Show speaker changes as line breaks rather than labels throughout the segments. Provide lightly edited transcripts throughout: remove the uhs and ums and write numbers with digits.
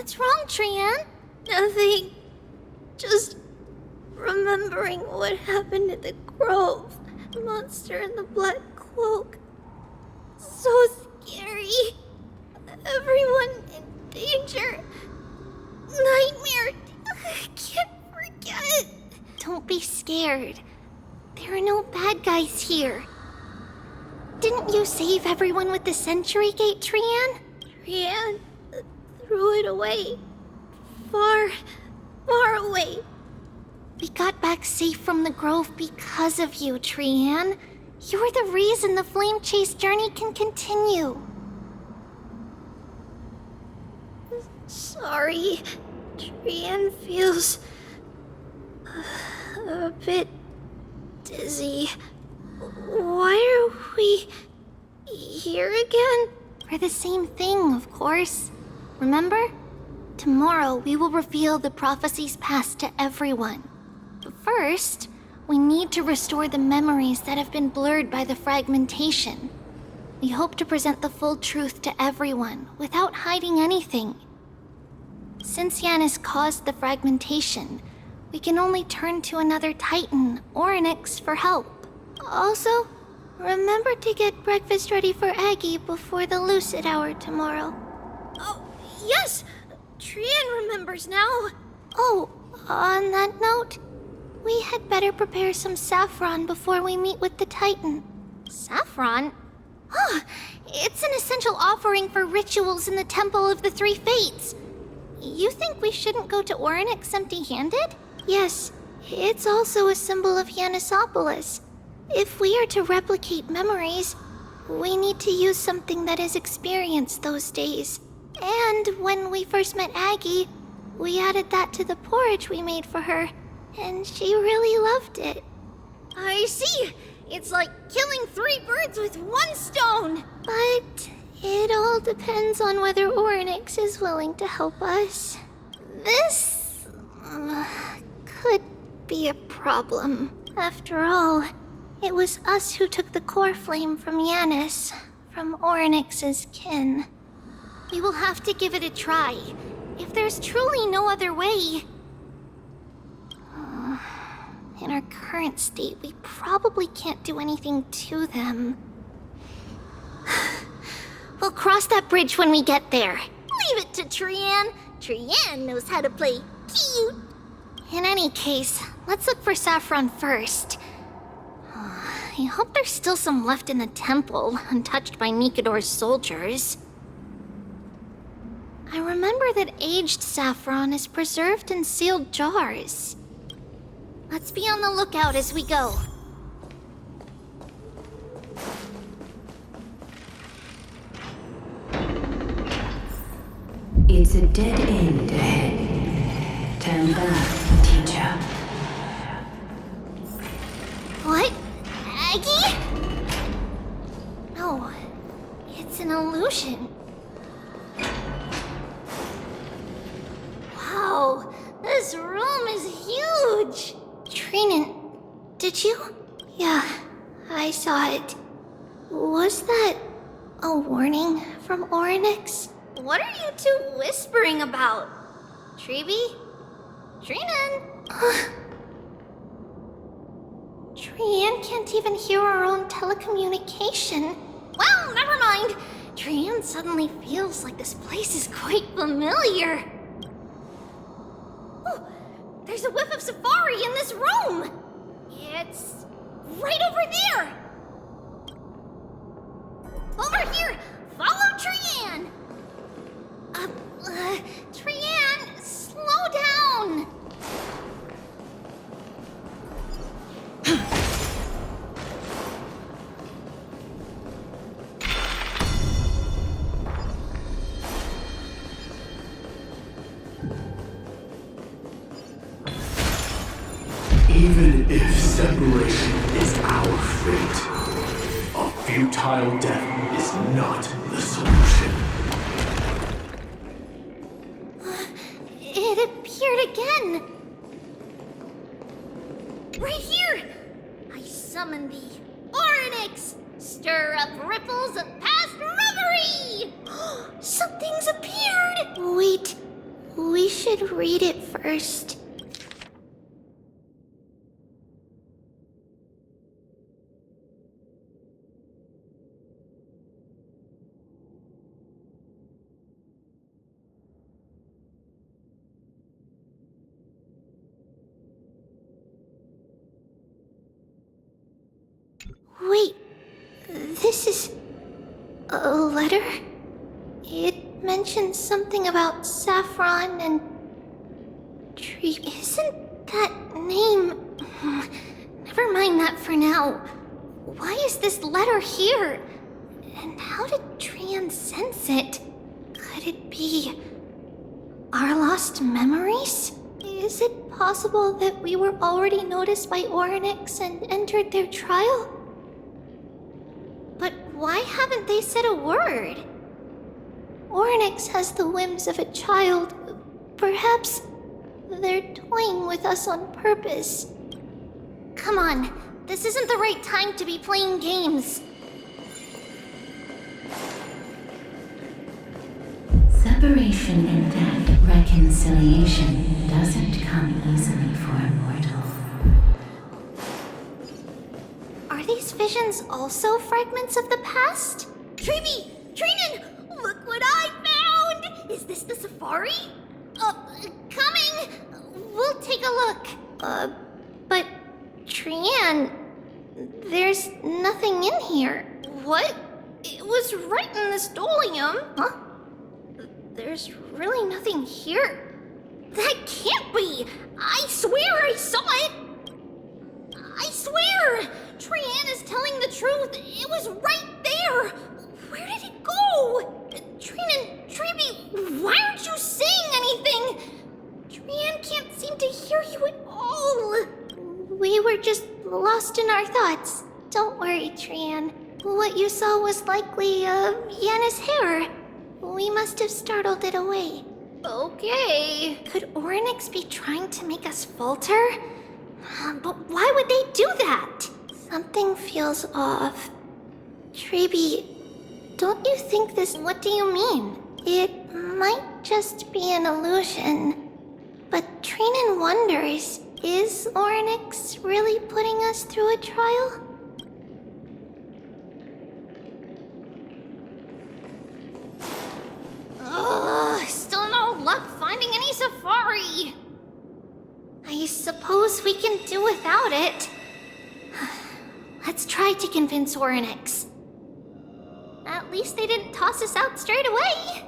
What's wrong, Trian?
Nothing. Just remembering what happened at the Grove. The monster in the black cloak. So scary. Everyone in danger. Nightmare. I can't forget.
Don't be scared. There are no bad guys here. Didn't you save everyone with the Century Gate, Trian?
Trian threw it away. Far, far away.
We got back safe from the Grove because of you, Trian. You're the reason the Flame Chase journey can continue.
Sorry. Trian feels a bit dizzy. Why are we here again?
For the same thing, of course. Remember? Tomorrow we will reveal the prophecies past to everyone. But first, we need to restore the memories that have been blurred by the fragmentation. We hope to present the full truth to everyone without hiding anything. Since Yanis caused the fragmentation, we can only turn to another Titan, Orynyx, for help.
Also, remember to get breakfast ready for Aggie before the Lucid Hour tomorrow. Oh, yes! Trian remembers now.
Oh, on that note, we had better prepare some saffron before we meet with the Titan. Saffron? Oh, it's an essential offering for rituals in the Temple of the Three Fates. You think we shouldn't go to Orynyx empty-handed?
Yes, it's also a symbol of Yanisopolis. If we are to replicate memories, we need to use something that has experienced those days. And when we first met Aggie, we added that to the porridge we made for her, and she really loved it.
I see! It's like killing 3 birds with 1 stone!
But it all depends on whether Orynyx is willing to help us. This could be a problem. After all, it was us who took the core flame from Yanis, from Orynyx's kin.
We will have to give it a try. If there's truly no other way... In our current state, we probably can't do anything to them. We'll cross that bridge when we get there. Leave it to Trian. Trian knows how to play cute. In any case, let's look for saffron first. I hope there's still some left in the temple, untouched by Nikador's soldiers. I remember that aged saffron is preserved in sealed jars. Let's be on the lookout as we go.
It's a dead end ahead. Turn back, teacher.
What? Aggie? No, it's an illusion. Wow, this room is huge! Trinan, did you?
Yeah, I saw it. Was that a warning from Orynyx?
What are you two whispering about? Treeby? Trinan?
Trian can't even hear our own telecommunication.
Well, never mind. Trian suddenly feels like this place is quite familiar. Oh, there's a whiff of safari in this room. It's right over there. Over here. Follow Trian. Trian, slow down.
Even if separation is our fate, a futile death is not the solution.
It appeared again. Right here. I summon thee, Orynyx. Stir up ripples of past reverie.
Something's appeared! Wait, We should read it first. Wait, this is a letter? It mentions something about saffron and tree. Isn't that name? Never mind that for now. Why is this letter here? And how did Trian sense it? Could it be our lost memories? Is it possible that we were already noticed by Oryx and entered their trial? But why haven't they said a word? Oryx has the whims of a child. Perhaps they're toying with us on purpose. Come on, this isn't the right time to be playing games.
Separation and death, reconciliation doesn't come easily for a mortal.
Are these visions also fragments of the past?
Treeby! Trinan! Look what I found! Is this the safari? Coming! We'll take a look.
But Trian, there's nothing in here.
What? It was right in the stolium.
Huh? There's really nothing here.
That can't be! I swear I saw it! I swear! Trian is telling the truth. It was right there. Where did it go? Trinan, Treeby, why aren't you saying anything? Trian can't seem to hear you at all.
We were just lost in our thoughts. Don't worry, Trian. What you saw was likely, Yana's hair. We must have startled it away.
Okay.
Could Oryx be trying to make us falter? But why would they do that? Something feels off. Treeby, don't you think this...
What do you mean?
It might just be an illusion. But Trinan wonders, is Oryx really putting us through a trial?
Still no luck finding any safari.
I suppose we can do without it. Let's try to convince Oryx.
At least they didn't toss us out straight away.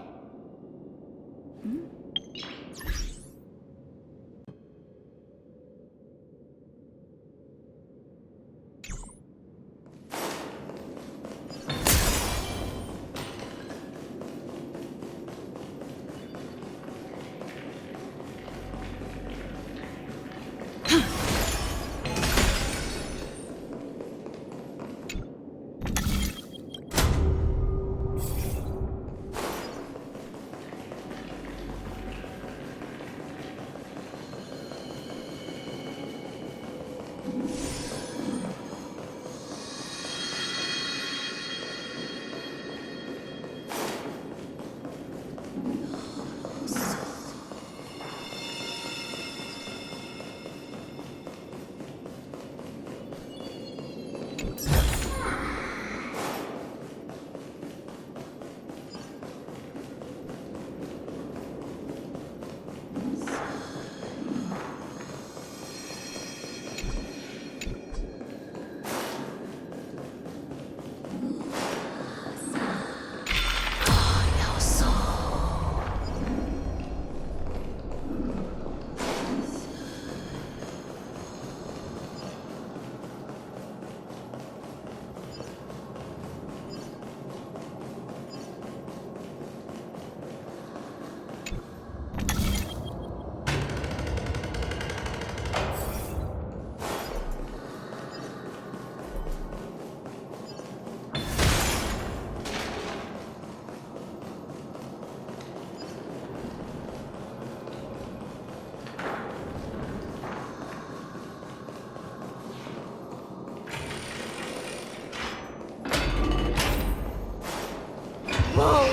Whoa!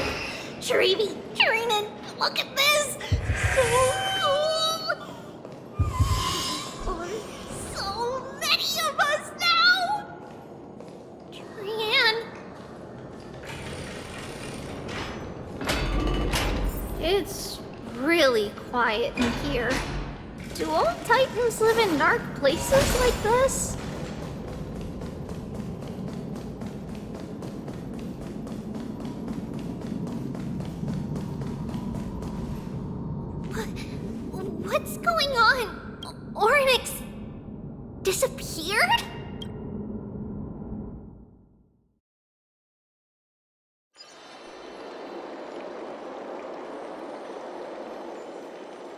Treeby, Trinan, look at this! quiet in here. Do all Titans live in dark places like this? What's going on? Oryx disappeared?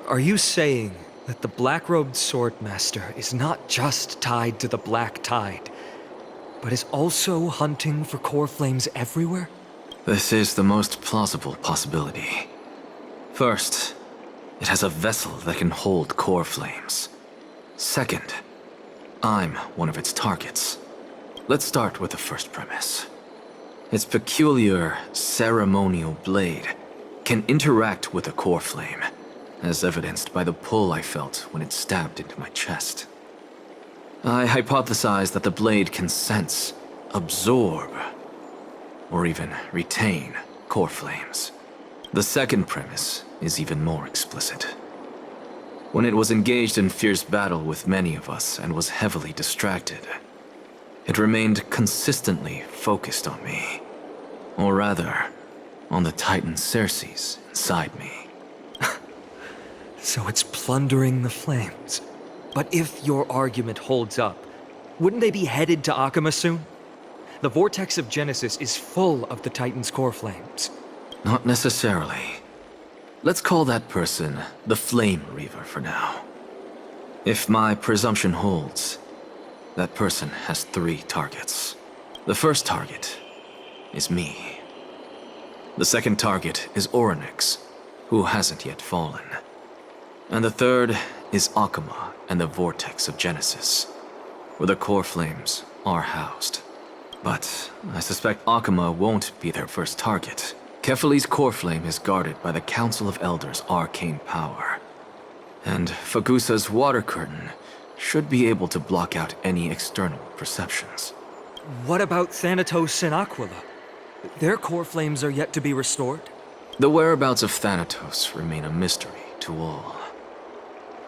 Are you saying that the black-robed swordmaster is not just tied to the Black Tide, but is also hunting for core flames everywhere?
This is the most plausible possibility. First, it has a vessel that can hold core flames. Second, I'm one of its targets. Let's start with the first premise. Its peculiar ceremonial blade can interact with a core flame, as evidenced by the pull I felt when it stabbed into my chest. I hypothesized that the blade can sense, absorb, or even retain core flames. The second premise is even more explicit. When it was engaged in fierce battle with many of us and was heavily distracted, it remained consistently focused on me. Or rather, on the Titan Circes inside me.
So it's plundering the flames. But if your argument holds up, wouldn't they be headed to Akama soon? The vortex of Genesis is full of the Titan's core flames.
Not necessarily. Let's call that person the Flame Reaver for now. If my presumption holds, that person has 3 targets. The first target is me. The second target is Oryx, who hasn't yet fallen. And the third is Akama and the Vortex of Genesis, where the core flames are housed. But I suspect Akama won't be their first target. Kefali's core flame is guarded by the Council of Elders' arcane power. And Fagusa's water curtain should be able to block out any external perceptions.
What about Thanatos and Aquila? Their core flames are yet to be restored?
The whereabouts of Thanatos remain a mystery to all.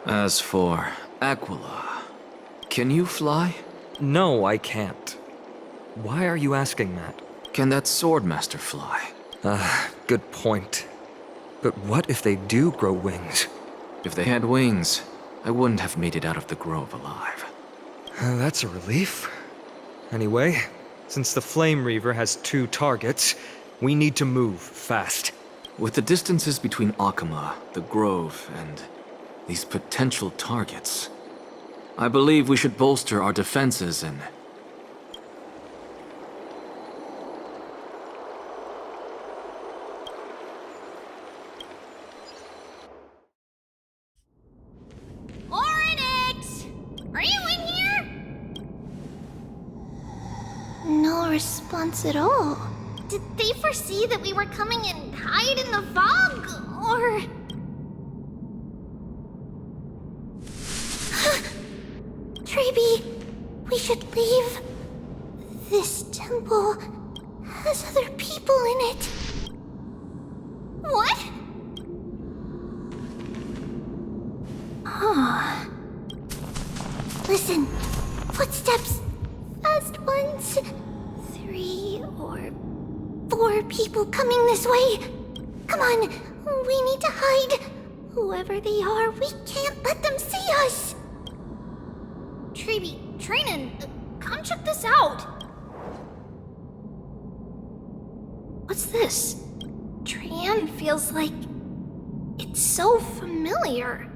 As for Aquila, can you fly?
No, I can't. Why are you asking that?
Can that Swordmaster fly?
Good point. But what if they do grow wings?
If they had wings, I wouldn't have made it out of the grove alive.
That's a relief. Anyway, since the Flame Reaver has 2 targets, we need to move fast.
With the distances between Akama, the grove, and these potential targets, I believe we should bolster our defenses and...
Oryx! Are you in here?
No response at all.
Did they foresee that we were coming and hide in the fog? Or...
Treeby, we should leave. This temple has other people in it.
What?
Oh. Listen, footsteps. Fast ones. 3 or 4 people coming this way. Come on, we need to hide. Whoever they are, we can't let them see us.
Treeby, Trainin, come check this out.
What's this?
Trian feels like it's so familiar.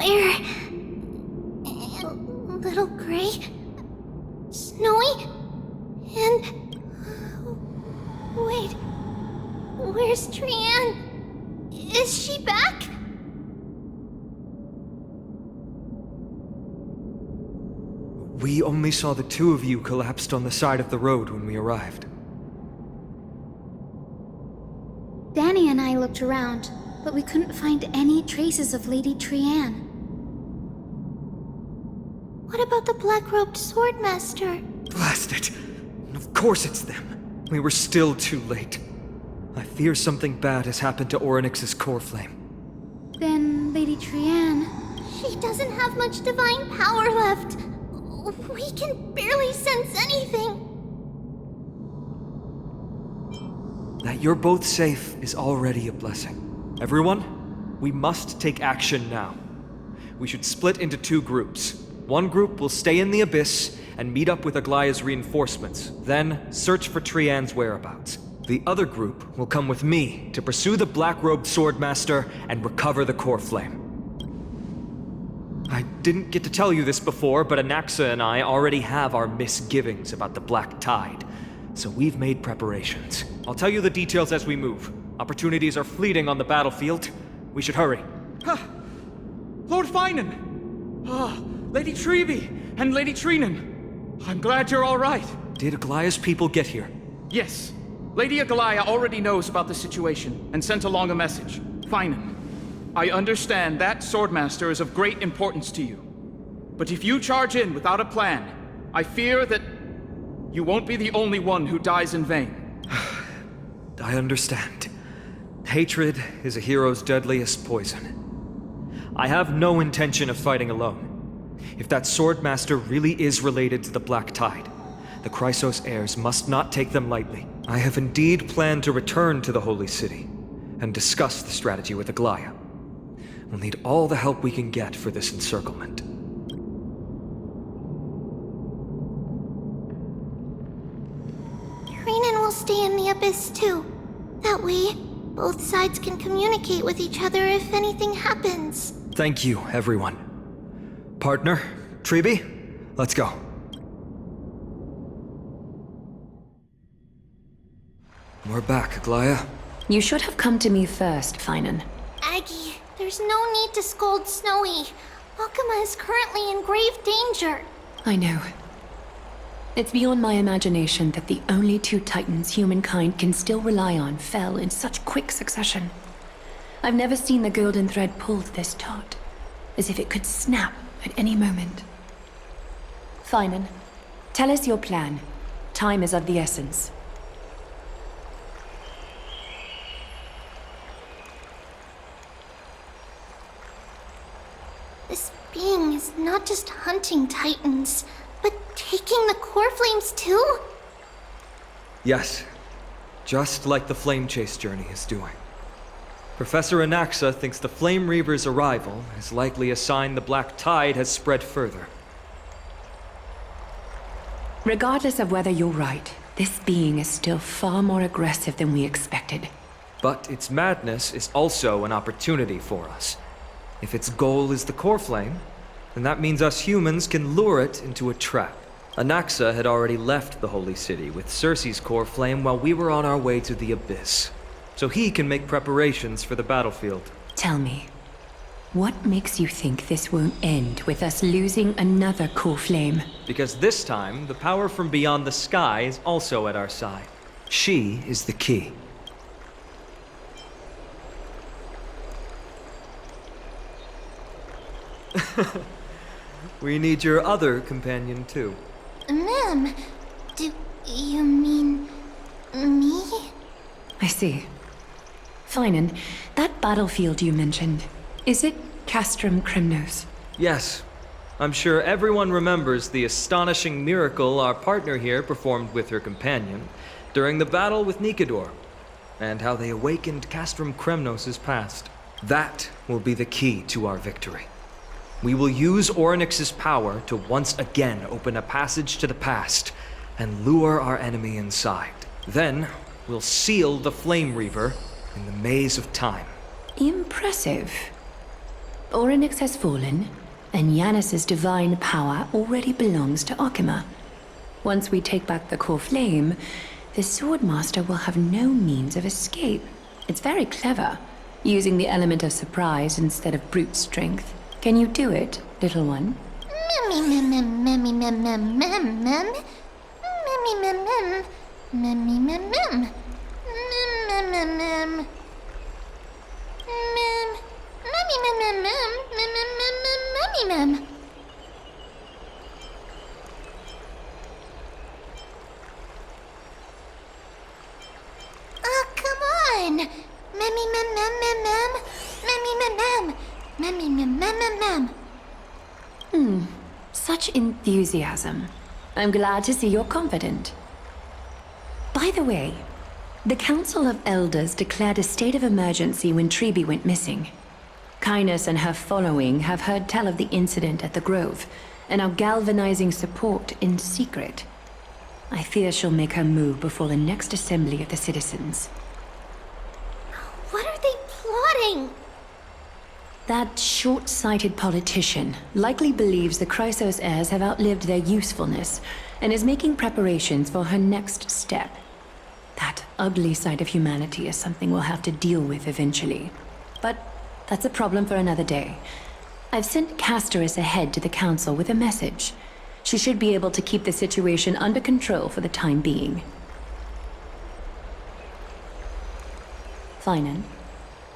Where? Little Gray? Snowy? And... Wait... Where's Trianne? Is she back?
We only saw the two of you collapsed on the side of the road when we arrived.
Danny and I looked around, but we couldn't find any traces of Lady Trianne.
What about the black-robed swordmaster?
Blast it! Of course it's them. We were still too late. I fear something bad has happened to Orynyx's core flame.
Then Lady Trianne...
She doesn't have much divine power left. We can barely sense anything.
That you're both safe is already a blessing. Everyone, we must take action now. We should split into two groups. One group will stay in the Abyss and meet up with Aglaya's reinforcements, then search for Trianne's whereabouts. The other group will come with me to pursue the black-robed swordmaster and recover the core flame. I didn't get to tell you this before, but Anaxa and I already have our misgivings about the Black Tide, so we've made preparations. I'll tell you the details as we move. Opportunities are fleeting on the battlefield. We should hurry.
Lord Finan! Lady Trevi and Lady Trinan. I'm glad you're all right.
Did Aglaya's people get here?
Yes. Lady Aglaya already knows about the situation and sent along a message. Finan, I understand that Swordmaster is of great importance to you. But if you charge in without a plan, I fear that you won't be the only one who dies in vain.
I understand. Hatred is a hero's deadliest poison. I have no intention of fighting alone. If that Swordmaster really is related to the Black Tide, the Chrysos heirs must not take them lightly. I have indeed planned to return to the Holy City and discuss the strategy with Aglaya. We'll need all the help we can get for this encirclement.
Trinan will stay in the Abyss too. That way, both sides can communicate with each other if anything happens.
Thank you, everyone. Partner, Trebi, let's go. We're back, Aglaya.
You should have come to me first, Finan.
Aggie, there's no need to scold Snowy. Akuma is currently in grave danger.
I know. It's beyond my imagination that the only two titans humankind can still rely on fell in such quick succession. I've never seen the golden thread pulled this taut, as if it could snap at any moment. Finan, tell us your plan. Time is of the essence.
This being is not just hunting titans, but taking the core flames too?
Yes, just like the Flame Chase journey is doing. Professor Anaxa thinks the Flame Reaver's arrival is likely a sign the Black Tide has spread further.
Regardless of whether you're right, this being is still far more aggressive than we expected.
But its madness is also an opportunity for us. If its goal is the core flame, then that means us humans can lure it into a trap. Anaxa had already left the Holy City with Cersei's core flame while we were on our way to the Abyss, so he can make preparations for the battlefield.
Tell me, what makes you think this won't end with us losing another core flame?
Because this time, the power from beyond the sky is also at our side. She is the key. We need your other companion, too.
Ma'am, do you mean me?
I see. Finan, that battlefield you mentioned, is it Castrum Krymnos?
Yes. I'm sure everyone remembers the astonishing miracle our partner here performed with her companion during the battle with Nikador, and how they awakened Castrum Krymnos' past. That will be the key to our victory. We will use Orynyx's power to once again open a passage to the past and lure our enemy inside. Then, we'll seal the Flame Reaver in the maze of time.
Impressive. Orynyx has fallen, and Yanis's divine power already belongs to Akima. Once we take back the core flame, the Swordmaster will have no means of escape. It's very clever, using the element of surprise instead of brute strength. Can you do it, little one?
Oh, come on!
Such enthusiasm. I'm glad to see you're confident. By the way, the Council of Elders declared a state of emergency when Treeby went missing. Kynus and her following have heard tell of the incident at the Grove, and are galvanizing support in secret. I fear she'll make her move before the next assembly of the citizens.
What are they plotting?
That short-sighted politician likely believes the Chrysos heirs have outlived their usefulness, and is making preparations for her next step. That ugly side of humanity is something we'll have to deal with eventually. But that's a problem for another day. I've sent Castorus ahead to the council with a message. She should be able to keep the situation under control for the time being. Finan,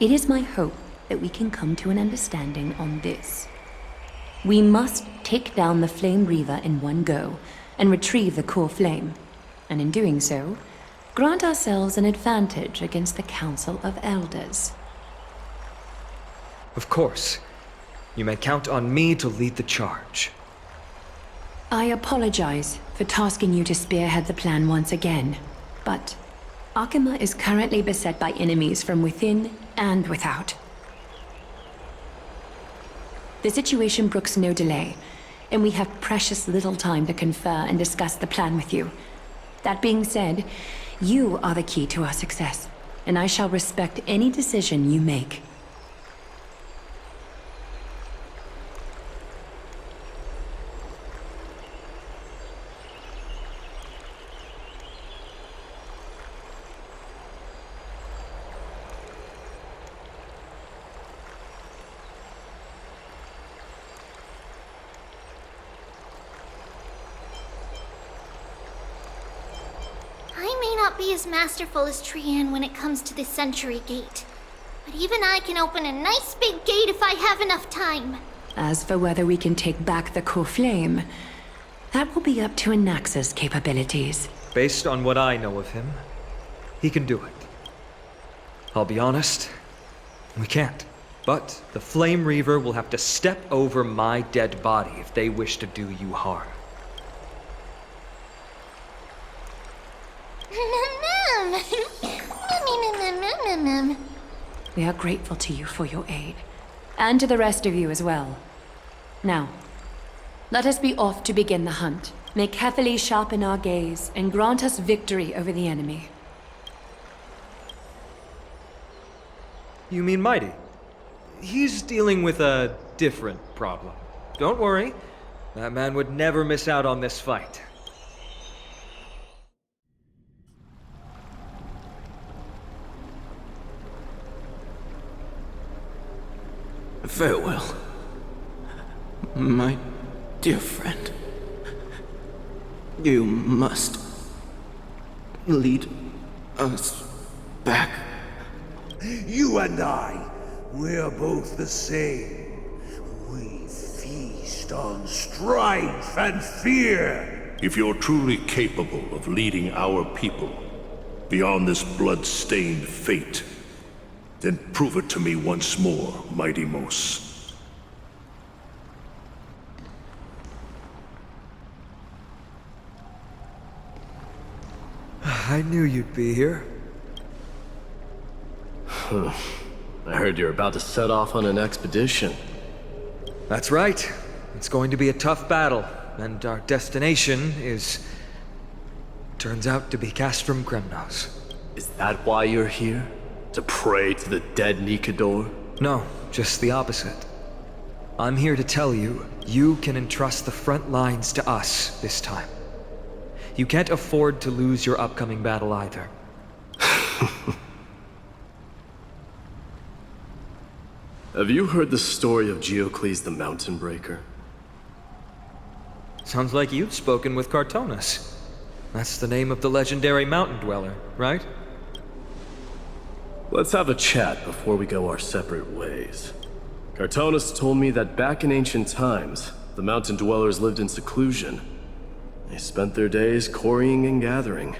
it is my hope that we can come to an understanding on this. We must take down the Flame Reaver in one go, and retrieve the core flame. And in doing so, grant ourselves an advantage against the Council of Elders.
Of course. You may count on me to lead the charge.
I apologize for tasking you to spearhead the plan once again, but Akima is currently beset by enemies from within and without. The situation brooks no delay, and we have precious little time to confer and discuss the plan with you. That being said, you are the key to our success, and I shall respect any decision you make.
Be as masterful as Trian when it comes to the Century Gate. But even I can open a nice big gate if I have enough time.
As for whether we can take back the core flame, that will be up to Anaxa's capabilities.
Based on what I know of him, he can do it. I'll be honest, we can't. But the Flame Reaver will have to step over my dead body if they wish to do you harm.
We are grateful to you for your aid, and to the rest of you as well. Now, let us be off to begin the hunt. May Kethely sharpen our gaze and grant us victory over the enemy.
You mean Mighty? He's dealing with a different problem. Don't worry, that man would never miss out on this fight.
Farewell, my dear friend. You must lead us back.
You and I, we're both the same. We feast on strife and fear.
If you're truly capable of leading our people beyond this blood-stained fate, then prove it to me once more, Mighty Mos.
I knew you'd be here.
I heard you're about to set off on an expedition.
That's right. It's going to be a tough battle, and our destination is... turns out to be Castrum Kremnos.
Is that why you're here? To pray to the dead Nikador?
No, just the opposite. I'm here to tell you, you can entrust the front lines to us this time. You can't afford to lose your upcoming battle either.
Have you heard the story of Geocles the Mountain Breaker?
Sounds like you've spoken with Cartonus. That's the name of the legendary mountain dweller, right?
Let's have a chat before we go our separate ways. Cartonus told me that back in ancient times, the mountain dwellers lived in seclusion. They spent their days quarrying and gathering,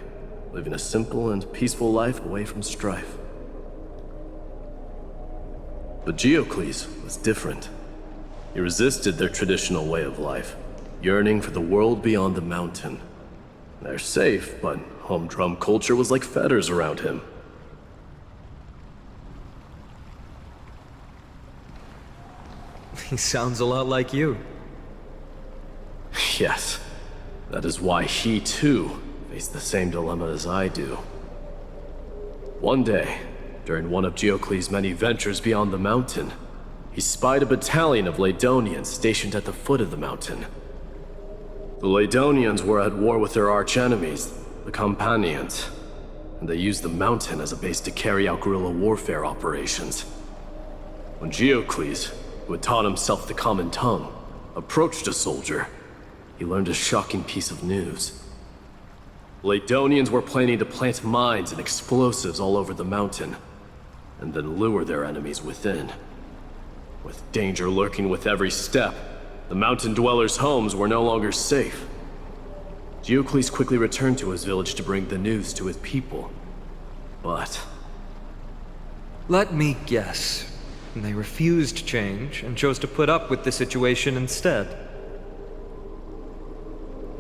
living a simple and peaceful life away from strife. But Geocles was different. He resisted their traditional way of life, yearning for the world beyond the mountain. They're safe, but humdrum culture was like fetters around him.
He sounds a lot like you.
Yes, that is why he too faced the same dilemma as I do. One day, during one of Geocles' many ventures beyond the mountain, he spied a battalion of Ladonians stationed at the foot of the mountain. The Ladonians were at war with their arch-enemies, the Companions, and they used the mountain as a base to carry out guerrilla warfare operations. When Geocles, who had taught himself the common tongue, approached a soldier, he learned a shocking piece of news. Ladonians were planning to plant mines and explosives all over the mountain, and then lure their enemies within. With danger lurking with every step, the mountain dwellers' homes were no longer safe. Geocles quickly returned to his village to bring the news to his people. But
Let me guess. They refused change and chose to put up with the situation instead.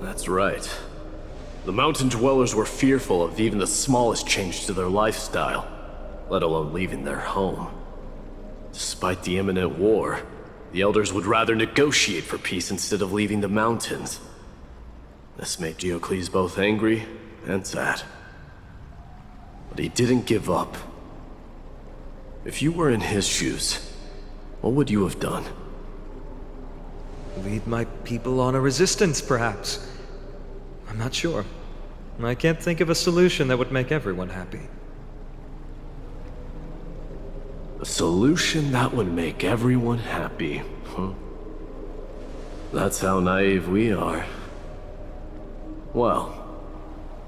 that's right. The mountain dwellers were fearful of even the smallest change to their lifestyle, let alone leaving their home. Despite the imminent war, the elders would rather negotiate for peace instead of leaving the mountains. This made Geocles both angry and sad. But he didn't give up. If you were in his shoes, what would you have done?
Lead my people on a resistance, perhaps. I'm not sure. I can't think of a solution that would make everyone happy.
A solution that would make everyone happy, huh? That's how naive we are. Well,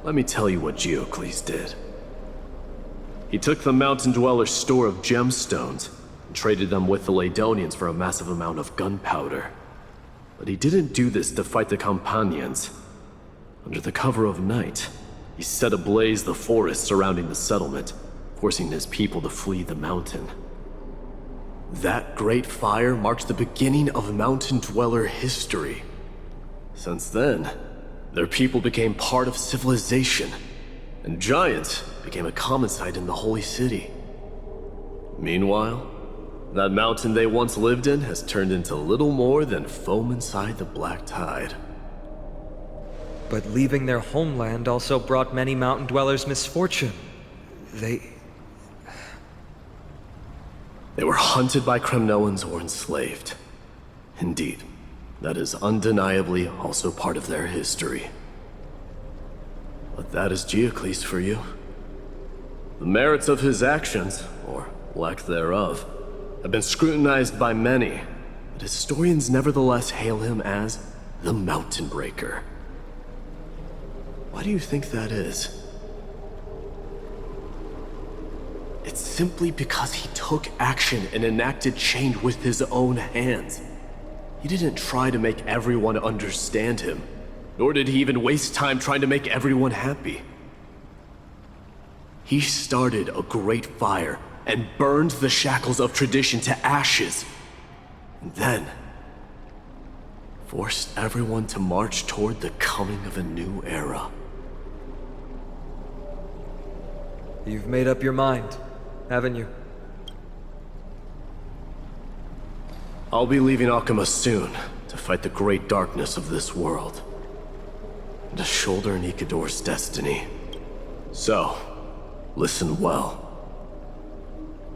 let me tell you what Geocles did. He took the mountain dwellers' store of gemstones and traded them with the Ladonians for a massive amount of gunpowder. But he didn't do this to fight the Companions. Under the cover of night, he set ablaze the forest surrounding the settlement, forcing his people to flee the mountain. That great fire marked the beginning of mountain dweller history. Since then, their people became part of civilization, and giants became a common sight in the holy city. Meanwhile, that mountain they once lived in has turned into little more than foam inside the black tide.
But leaving their homeland also brought many mountain dwellers misfortune. They
were hunted by Kremnoans or enslaved. Indeed, that is undeniably also part of their history. But that is Geocles for you. The merits of his actions, or lack thereof, have been scrutinized by many, but historians nevertheless hail him as the Mountain Breaker. Why do you think that is? It's simply because he took action and enacted change with his own hands. He didn't try to make everyone understand him, nor did he even waste time trying to make everyone happy. He started a great fire and burned the shackles of tradition to ashes, and then forced everyone to march toward the coming of a new era.
You've made up your mind, haven't you?
I'll be leaving Akama soon to fight the great darkness of this world, and to shoulder Nikador's destiny. So, listen well.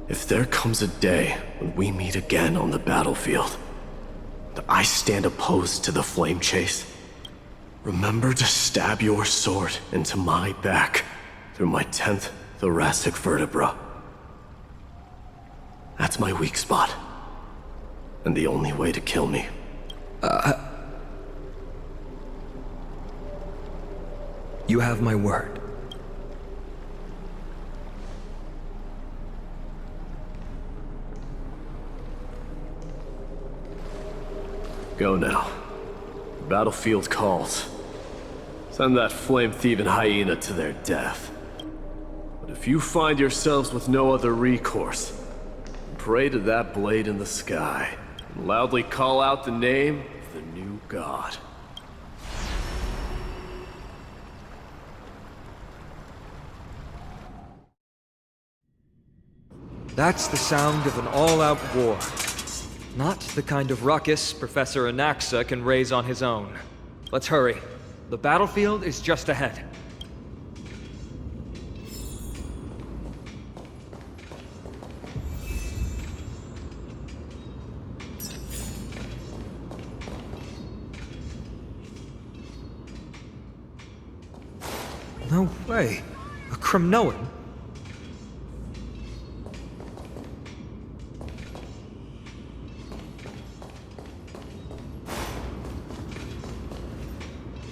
If there comes a day when we meet again on the battlefield, that I stand opposed to the flame chase, remember to stab your sword into my back through my 10th thoracic vertebra. That's my weak spot, and the only way to kill me.
You have my word.
Go now. The battlefield calls. Send that flame-thieving hyena to their death. But if you find yourselves with no other recourse, pray to that blade in the sky, and loudly call out the name of the new god.
That's the sound of an all-out war. Not the kind of ruckus Professor Anaxa can raise on his own. Let's hurry. The battlefield is just ahead. No way. A Kremnoan?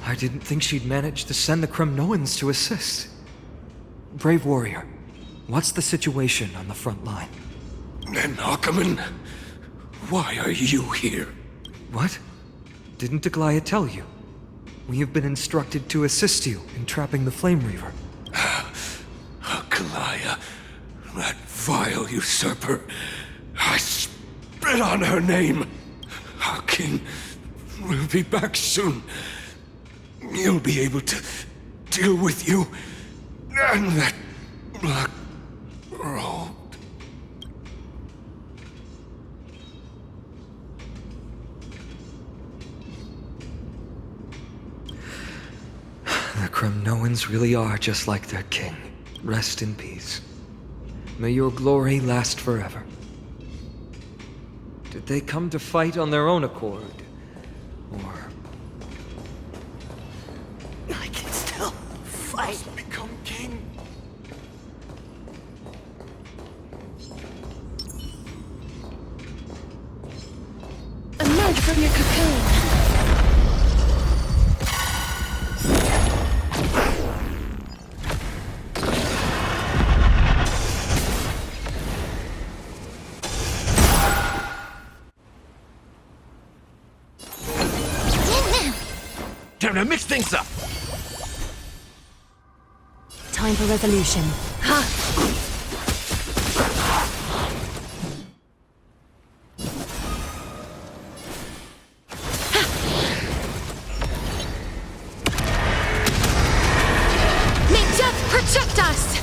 I didn't think she'd manage to send the Kremnoans to assist. Brave warrior, what's the situation on the front line?
And Ackerman, why are you here?
What? Didn't Aglaya tell you? We have been instructed to assist you in trapping the Flame Reaver.
Aglaya, that vile usurper. I spit on her name. Our king will be back soon. He'll be able to deal with you and that black robe.
The Kremnoans really are just like their king. Rest in peace. May your glory last forever. Did they come to fight on their own accord? Or...
I can still fight. Become king.
Emerge from your cocoon.
Time to mix things up.
Time for resolution.
May death protect us!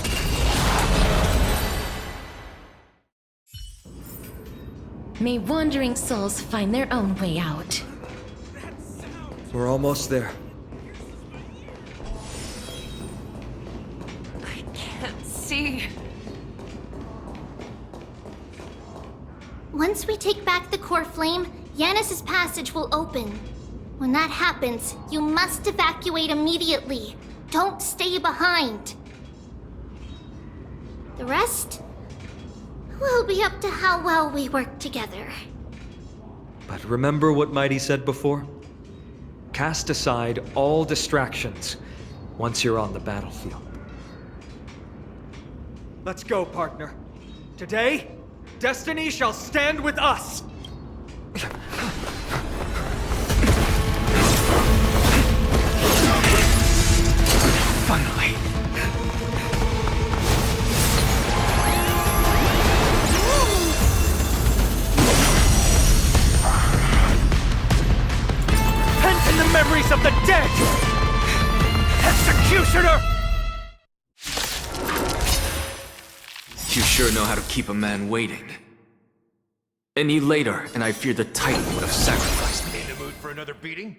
May wandering souls find their own way out.
We're almost there.
I can't see.
Once we take back the core flame, Yanis's passage will open. When that happens, you must evacuate immediately. Don't stay behind. The rest will be up to how well we work together.
But remember what Mighty said before? Cast aside all distractions once you're on the battlefield. Let's go, partner. Today, destiny shall stand with us!
Finally.
Pent in the memories of the dead! Executioner!
You sure know how to keep a man waiting. Any later, and I fear the Titan would have sacrificed me.
In the mood for another beating?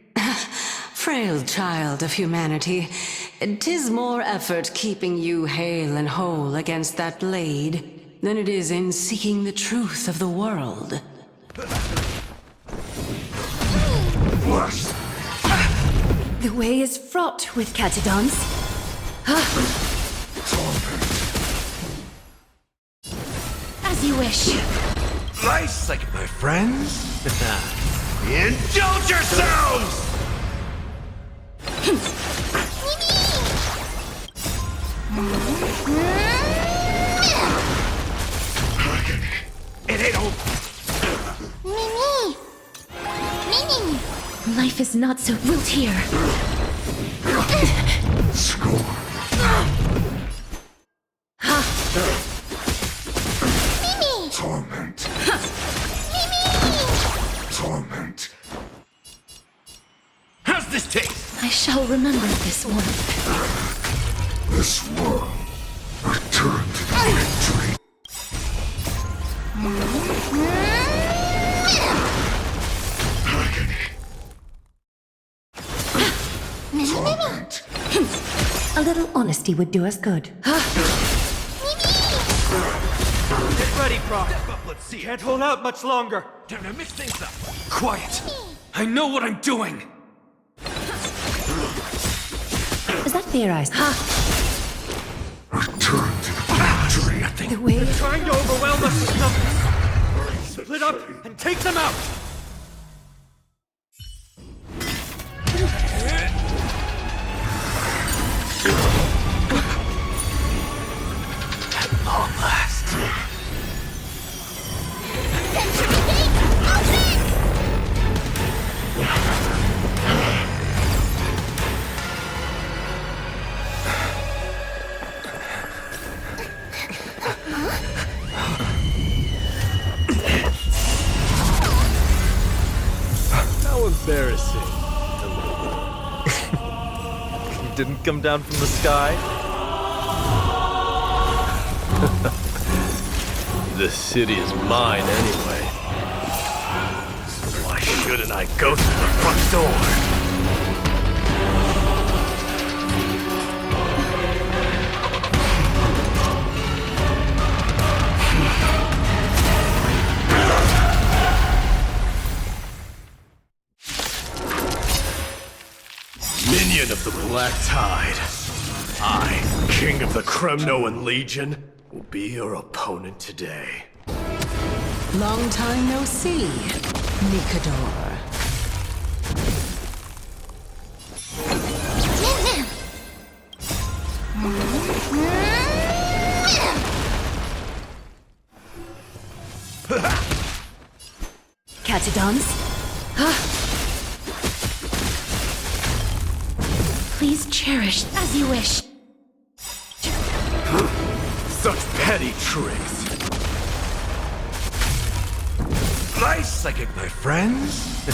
Frail child of humanity, 'tis more effort keeping you hale and whole against that blade than it is in seeking the truth of the world.
What?
The way is fraught with catadons.
As you wish.
Nice, like my friends. Indulge yourselves! It ain't over.
Mimi! Mimi!
Life is not so built here.
Score.
Mimi!
Torment. Torment. How's this taste?
I shall remember this one.
This world returned to the victory. Torment.
A little honesty would do us good.
Get ready, Proc. Let's see. Can't hold out much longer. Time to mix things up.
Quiet! I know what I'm doing!
Is that theorized?
Return to the victory. I think
The way is
Trying to overwhelm us with numbers. Split up and take them out.
Long last.
How embarrassing.
Didn't come down from the sky.
This city is mine anyway. So why shouldn't I go through the front door? Minion of the Black Tide. I, King of the Kremnoan Legion, will be your opponent today.
Long time no see, Nikador.
catadons. Please cherish as you wish.
Such petty tricks.
Nice psychic, my friends.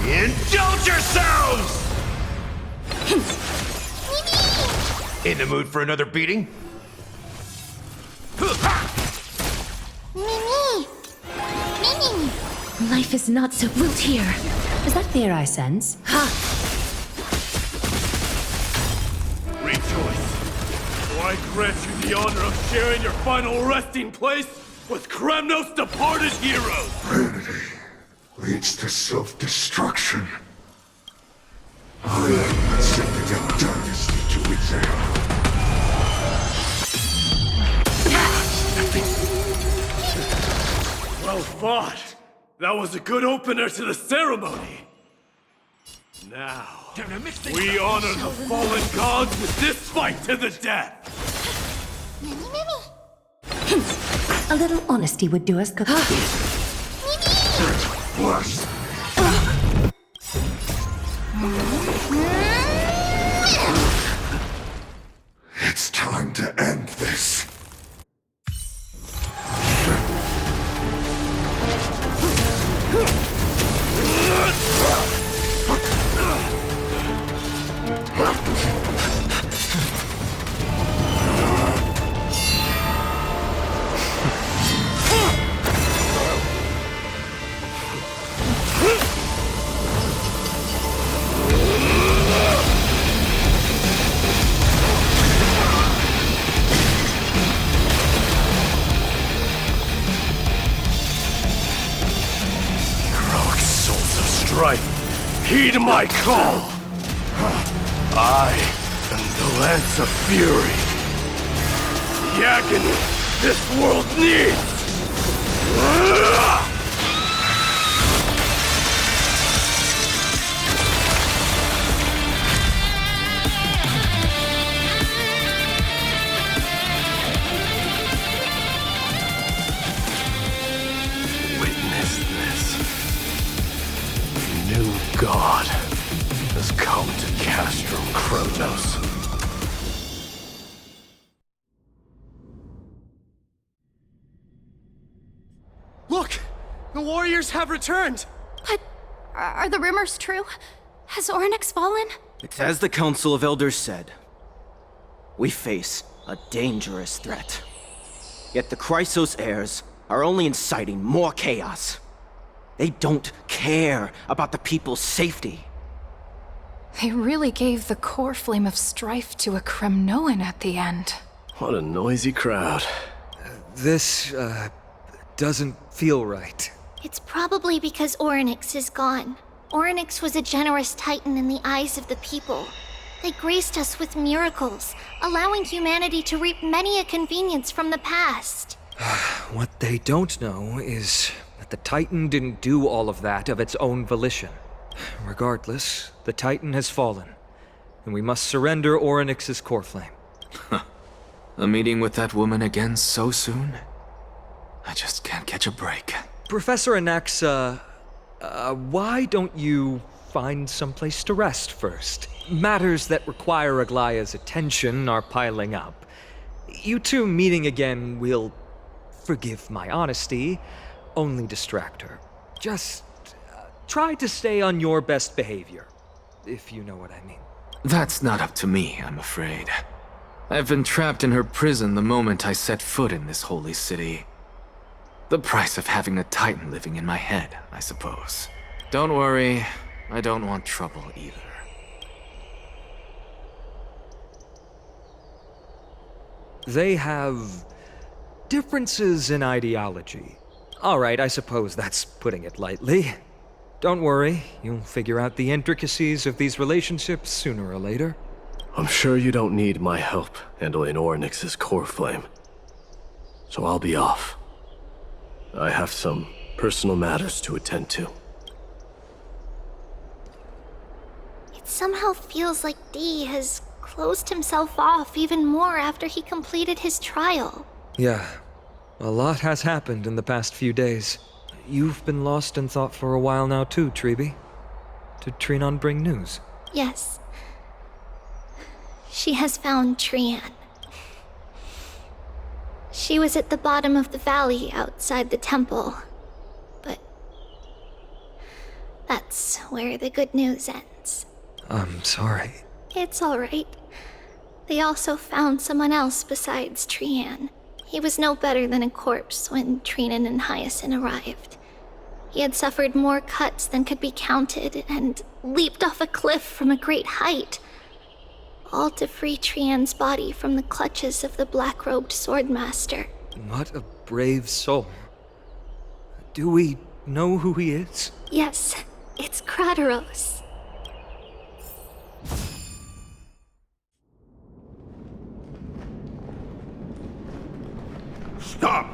Indulge yourselves! In the mood for another beating?
Mimi! Mimi!
Life is not so built here. Is that fear I sense? Ha!
Rejoice, for I grant you the honor of sharing your final resting place with Kremnos' departed heroes!
Vanity leads to self-destruction. Let's set the Death Dynasty to example.
Well fought! That was a good opener to the ceremony! Now, we honor the fallen gods with this fight to the death!
Mimi, Mimi!
A little honesty would do us good.
Plus, it's time to end this.
Heed my call! I am the Lance of Fury. The agony this world needs! Witness this. A new god has come to Castrum Kronos.
Look! The warriors have returned!
But are the rumors true? Has Oryx fallen?
It's as the Council of Elders said. We face a dangerous threat. Yet the Chrysos heirs are only inciting more chaos. They don't care about the people's safety.
They really gave the core flame of strife to a Kremnoan at the end.
What a noisy crowd.
This, doesn't feel right.
It's probably because Oryx is gone. Oryx was a generous titan in the eyes of the people. They graced us with miracles, allowing humanity to reap many a convenience from the past.
What they don't know is that the Titan didn't do all of that of its own volition. Regardless, the Titan has fallen, and we must surrender Oryx's core flame.
A meeting with that woman again so soon? I just can't catch a break.
Professor Anaxa, why don't you find someplace to rest first? Matters that require Aglaya's attention are piling up. You two meeting again will, forgive my honesty, only distract her. Just try to stay on your best behavior, if you know what I mean.
That's not up to me, I'm afraid. I've been trapped in her prison the moment I set foot in this holy city. The price of having a Titan living in my head, I suppose. Don't worry, I don't want trouble either.
They have differences in ideology. All right, I suppose that's putting it lightly. Don't worry, you'll figure out the intricacies of these relationships sooner or later.
I'm sure you don't need my help handling Oryx's core flame. So I'll be off. I have some personal matters to attend to.
It somehow feels like D has closed himself off even more after he completed his trial.
Yeah, a lot has happened in the past few days. You've been lost in thought for a while now too, Treeby. Did Trinon bring news?
Yes. She has found Trian. She was at the bottom of the valley outside the temple. But that's where the good news ends.
I'm sorry.
It's all right. They also found someone else besides Trian. He was no better than a corpse when Trinan and Hyacinth arrived. He had suffered more cuts than could be counted and leaped off a cliff from a great height, all to free Trian's body from the clutches of the black-robed swordmaster.
What a brave soul. Do we know who he is?
Yes, it's Krateros.
Stop!